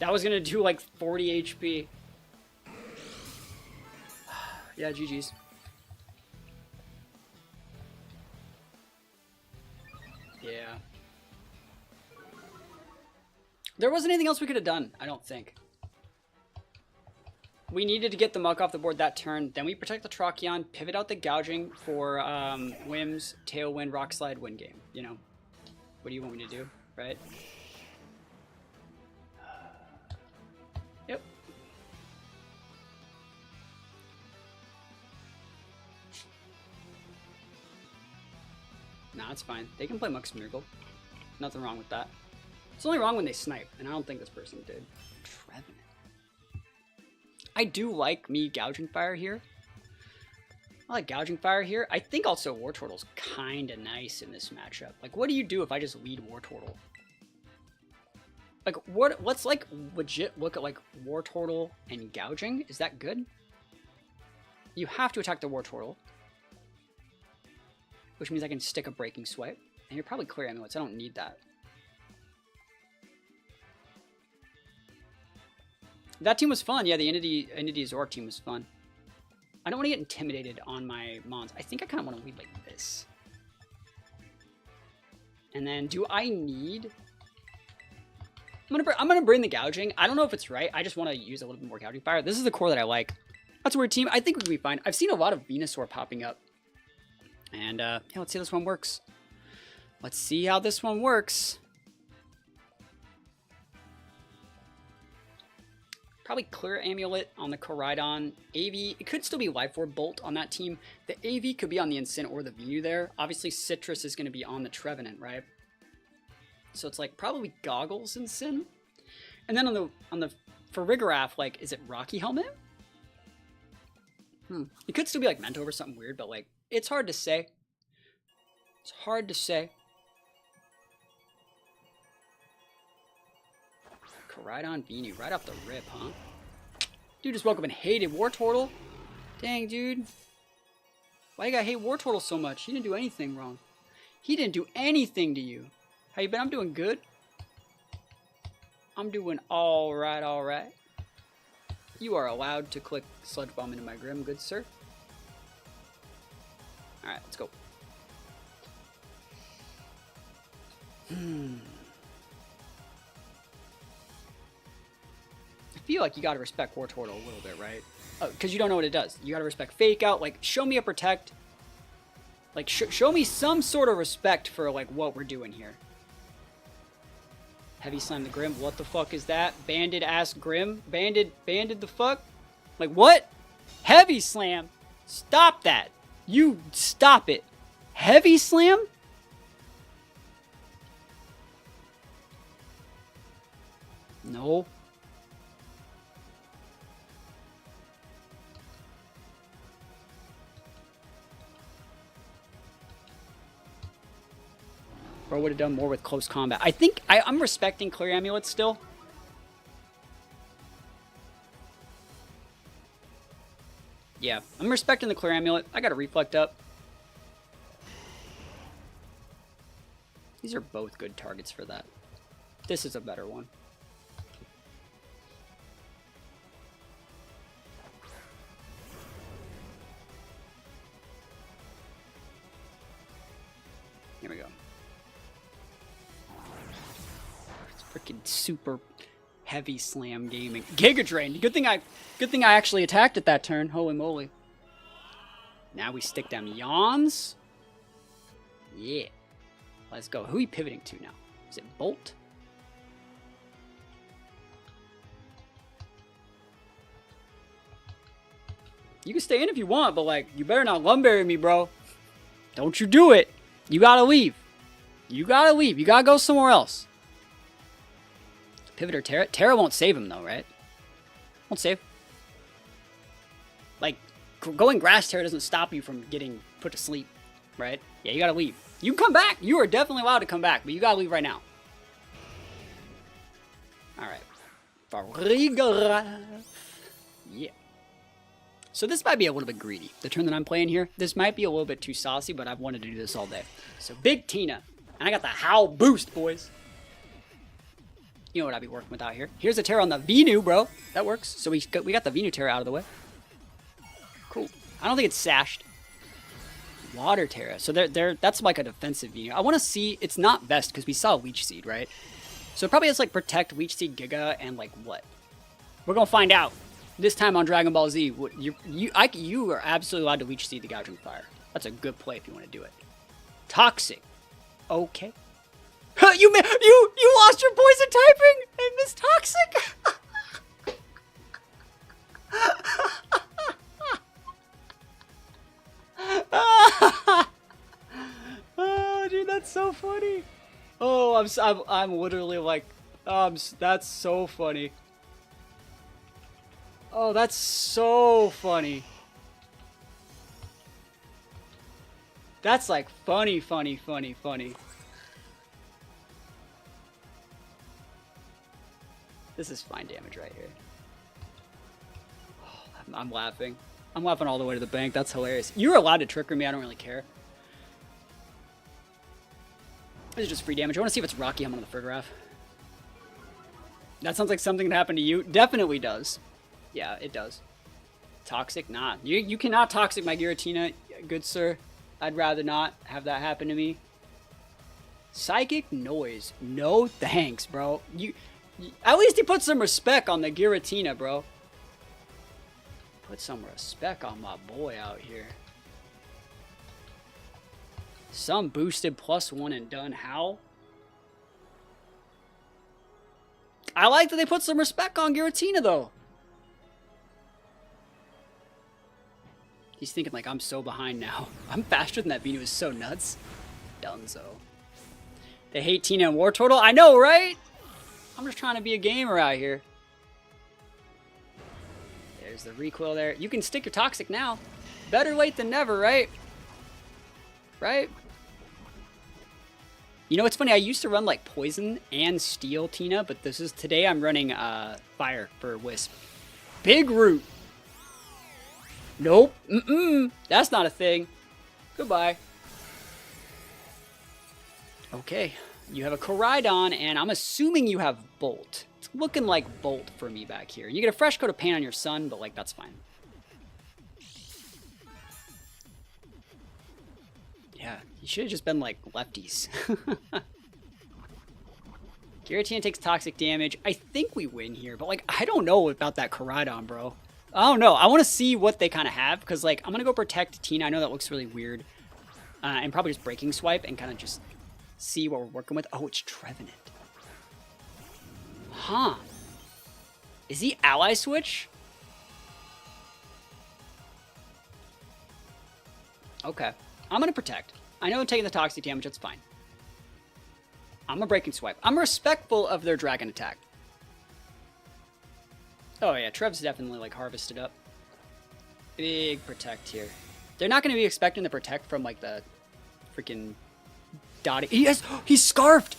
That was gonna do like 40 HP. Yeah, GG's. Yeah. There wasn't anything else we could have done, I don't think. We needed to get the Muck off the board that turn. Then we protect the Terrakion, pivot out the Gouging for Whims, Tailwind, Rock Slide, win game. You know, what do you want me to do, right? Yep. Nah, it's fine. They can play Muck Smeargle. Nothing wrong with that. It's only wrong when they snipe, and I don't think this person did. Trevenant. I do like me Gouging Fire here. I like Gouging Fire here. I think also Wartortle's kind of nice in this matchup. Like, what do you do if I just lead Wartortle? Like, let's like legit look at like Wartortle and Gouging. Is that good? You have to attack the Wartortle, which means I can stick a Breaking Swipe. And you're probably clear amulets. I don't need that. That team was fun. Yeah, the Entity Zork team was fun. I don't want to get intimidated on my Mons. I think I kind of want to lead like this. And then, do I need... I'm gonna bring the Gouging. I don't know if it's right. I just want to use a little bit more Gouging Fire. This is the core that I like. That's a weird team. I think we can be fine. I've seen a lot of Venusaur popping up. And, yeah, let's see how this one works. Let's see how this one works. Probably Clear Amulet on the Koraidon. AV, it could still be Life Orb Bolt on that team. The AV could be on the Incin or the Venu there. Obviously, Citrus is going to be on the Trevenant, right? So it's like probably Goggles Incin. And then for Rigorath, like, is it Rocky Helmet? It could still be like Mentor or something weird, but like, it's hard to say. It's hard to say. Koraidon Venu, right off the rip, huh? Dude just woke up and hated Wartortle. Dang, dude. Why you gotta hate Wartortle so much? He didn't do anything wrong. He didn't do anything to you. How you been? I'm doing good. I'm doing alright, alright. You are allowed to click Sludge Bomb into my Grim, good sir. Alright, let's go. I feel like you gotta respect Wartortle a little bit, right? Because you don't know what it does. You gotta respect Fake Out. Like, show me a Protect. Like, show me some sort of respect for, like, what we're doing here. Heavy Slam the Grim. What the fuck is that? Banded ass Grim? Banded the fuck? Like, what? Heavy Slam? Stop that. You stop it. Heavy Slam? No. Or would have done more with close combat. I think I'm respecting Clear Amulet still. Yeah, I'm respecting the Clear Amulet. I got to Reflect up. These are both good targets for that. This is a better one. Here we go. Freaking super heavy slam gaming. Giga Drain. Good thing I actually attacked at that turn. Holy moly. Now we stick them yawns. Yeah. Let's go. Who are we pivoting to now? Is it Bolt? You can stay in if you want, but like, you better not lumberry me, bro. Don't you do it. You gotta leave. You gotta leave. You gotta go somewhere else. Pivot or Terra? Terra won't save him though, right? Won't save. Like, going Grass Terra doesn't stop you from getting put to sleep, right? Yeah, you gotta leave. You can come back. You are definitely allowed to come back, but you gotta leave right now. Alright. Yeah. So this might be a little bit greedy. The turn that I'm playing here, this might be a little bit too saucy, but I've wanted to do this all day. So big Tina. And I got the Howl boost, boys. You know what I'd be working with out here. Here's a Terra on the Venu, bro. That works. So we got the Venu Terra out of the way. Cool. I don't think it's sashed. Water Terra. So that's like a defensive Venu. I want to see, it's not Vest because we saw Leech Seed, right? So it probably has like Protect, Leech Seed, Giga, and like what? We're gonna find out. This time on Dragon Ball Z, you are absolutely allowed to Leech Seed the Gouging Fire. That's a good play if you want to do it. Toxic. Okay. You lost your poison typing and missed Toxic. Oh, dude, that's so funny. Oh, I'm literally like, that's so funny. Oh, that's so funny. That's like funny. This is fine damage right here. Oh, I'm laughing. I'm laughing all the way to the bank. That's hilarious. You're allowed to trigger me. I don't really care. This is just free damage. I want to see if it's Rocky Helm on the Fergraph. That sounds like something that happened to you. Definitely does. Yeah, it does. Toxic? Nah. You cannot toxic my Giratina, good sir. I'd rather not have that happen to me. Psychic Noise. No thanks, bro. At least he put some respect on the Giratina, bro. Put some respect on my boy out here. Some boosted +1 and done. How? I like that they put some respect on Giratina, though. He's thinking, like, I'm so behind now. I'm faster than that Venu is so nuts. Dunzo. They hate Tina and Wartortle. I know, right? I'm just trying to be a gamer out here. There's the recoil there. You can stick your Toxic now. Better late than never, right? Right? You know, it's funny. I used to run, like, Poison and Steel Tina, but today I'm running Fire for Wisp. Big Root. Nope. That's not a thing. Goodbye. Okay. You have a Koraidon, and I'm assuming you have Bolt. It's looking like Bolt for me back here. You get a fresh coat of paint on your Sun, but, like, that's fine. Yeah, you should have just been, like, lefties. Giratina takes toxic damage. I think we win here, but, like, I don't know about that Koraidon, bro. I don't know. I want to see what they kind of have, because, like, I'm going to go protect Tina. I know that looks really weird. And probably just Breaking Swipe and kind of just see what we're working with. Oh, it's Trevenant. Huh. Is he Ally Switch? Okay. I'm going to protect. I know I'm taking the toxic damage. That's fine. I'm a Breaking Swipe. I'm respectful of their Dragon attack. Oh, yeah. Trev's definitely, like, harvested up. Big protect here. They're not going to be expecting the protect from, like, the freaking Dottie. He's scarfed.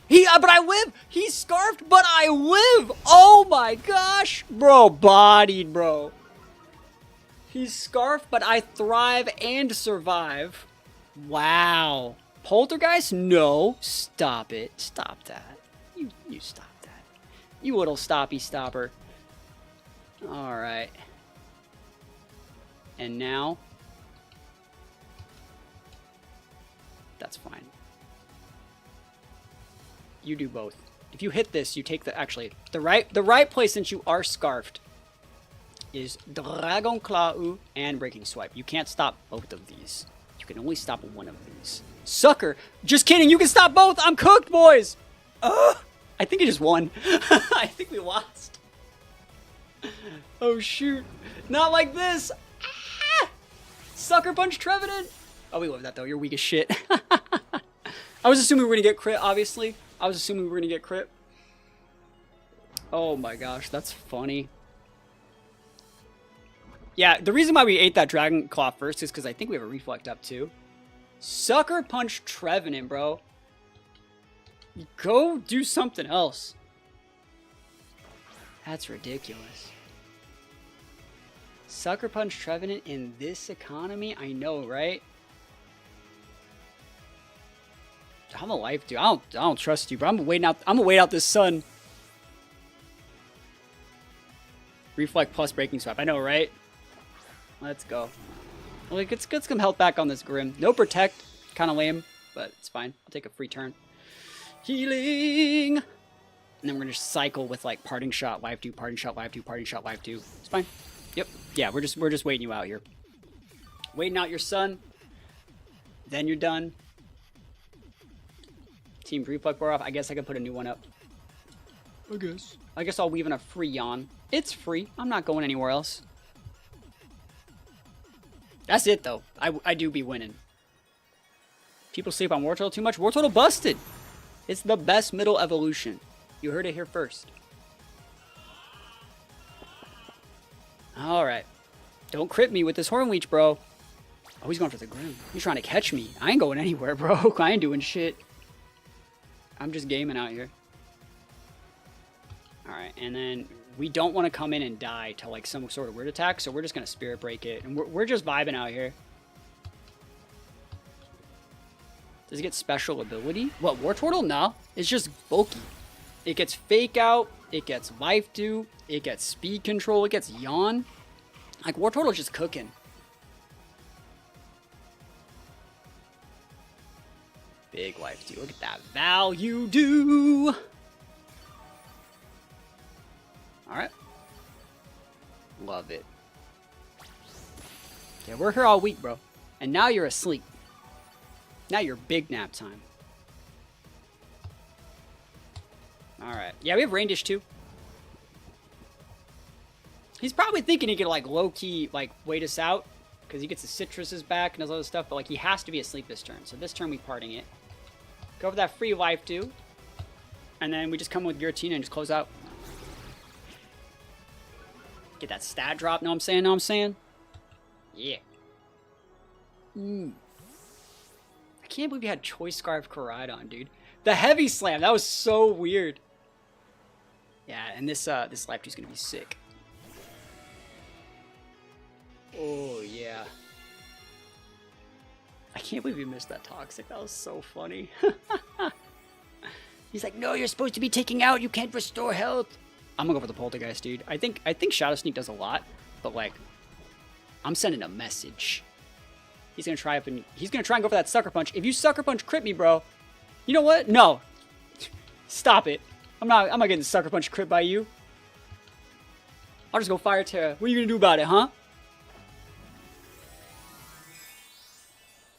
But I live. He's scarfed, but I live. Oh, my gosh. Bro, bodied, bro. He's scarfed, but I thrive and survive. Wow. Poltergeist? No. Stop it. Stop that. You stop that. You little stoppy stopper. Alright. And now? That's fine. You do both. If you hit this, you take the... Actually, the right place, since you are scarfed, is Dragon Claw and Breaking Swipe. You can't stop both of these. You can only stop one of these. Sucker! Just kidding, you can stop both! I'm cooked, boys! I think he just won. I think we lost. Oh, shoot. Not like this! Ah! Sucker Punch Trevenant! Oh, we love that, though. You're weak as shit. I was assuming we were going to get crit, obviously. I was assuming we were going to get crit. Oh, my gosh. That's funny. Yeah, the reason why we ate that Dragon Claw first is because I think we have a Reflect up, too. Sucker Punch Trevenant, bro. Go do something else. That's ridiculous. Sucker Punch Trevenant in this economy? I know, right? I'm a life, dude. I don't trust you, bro. I'm gonna wait out this Sun. Reflect plus Breaking Swipe. I know, right? Let's go. Well, let's get some health back on this Grim. No protect. Kind of lame, but it's fine. I'll take a free turn. Healing! And then we're gonna just cycle with, like, Parting Shot, Life 2, Parting Shot, Life 2, Parting Shot, Life 2. It's fine. Yep. Yeah, we're just waiting you out here. Waiting out your Sun. Then you're done. Team Reflect bar off. I guess I can put a new one up. I guess I'll weave in a free yawn. It's free. I'm not going anywhere else. That's it, though. I do be winning. People sleep on Wartortle too much. Wartortle busted. It's the best middle evolution. You heard it here first. Alright. Don't crit me with this Horn Leech, bro. Oh, he's going for the Grim. He's trying to catch me. I ain't going anywhere, bro. I ain't doing shit. I'm just gaming out here. Alright, and then we don't want to come in and die to like some sort of weird attack, so we're just gonna Spirit Break it, and we're just vibing out here. Does it get special ability? What, Wartortle? No, it's just bulky. It gets Fake Out, it gets Life Dew, it gets Speed Control, it gets Yawn. Like, Wartortle's just cooking. Big Life Dew, look at that value do. Alright. Love it. Yeah, we're here all week, bro. And now you're asleep. Now you're big nap time. Alright. Yeah, we have Rain Dish too. He's probably thinking he could like low-key like wait us out. Because he gets the citruses back and does other stuff. But like he has to be asleep this turn. So this turn we parting it. Go for that free Life Dew. And then we just come with Giratina and just close out. Get that stat drop, know what I'm saying? Know what I'm saying? Yeah. I can't believe you had Choice Scarf Koraidon, dude. The Heavy Slam, that was so weird. Yeah, and this Life Dew's gonna be sick. Oh, yeah. I can't believe you missed that Toxic. That was so funny. He's like, no, you're supposed to be taking out. You can't restore health. I'm gonna go for the Poltergeist, dude. I think Shadow Sneak does a lot, but like, I'm sending a message. He's gonna try and go for that Sucker Punch. If you Sucker Punch crit me, bro, you know what? No, stop it. I'm not getting Sucker Punch crit by you. I'll just go Fire Terra. What are you gonna do about it, huh?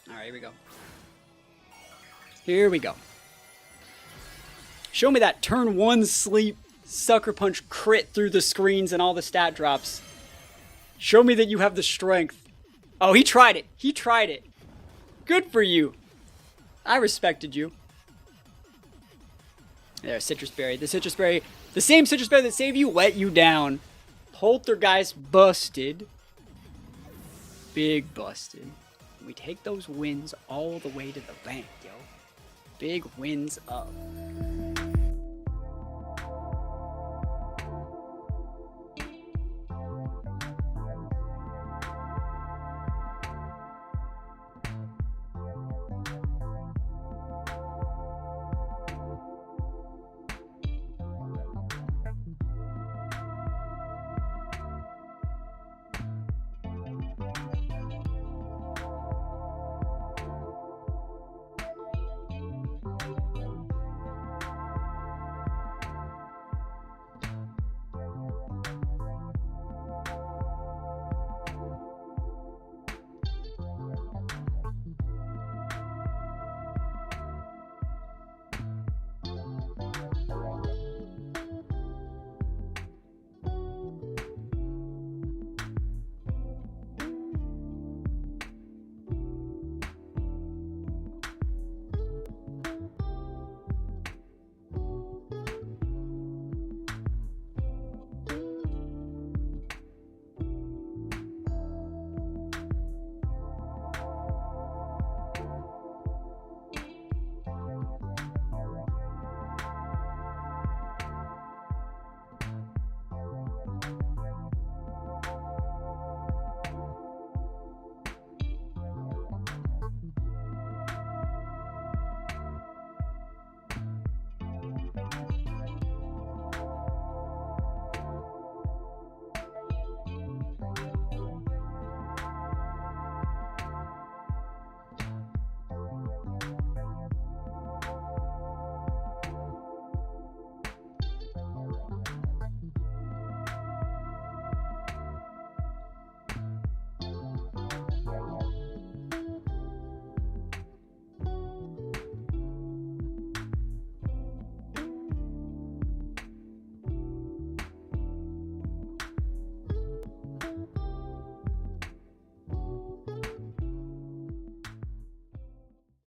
All right, here we go. Here we go. Show me that turn 1 sleep Sucker Punch crit through the screens and all the stat drops. Show me that you have the strength. Oh, he tried it. He tried it. Good for you. I respected you. There, Citrus Berry. The Citrus Berry, the same Citrus Berry that saved you, let you down. Poltergeist busted. Big busted. We take those wins all the way to the bank, yo. Big wins up.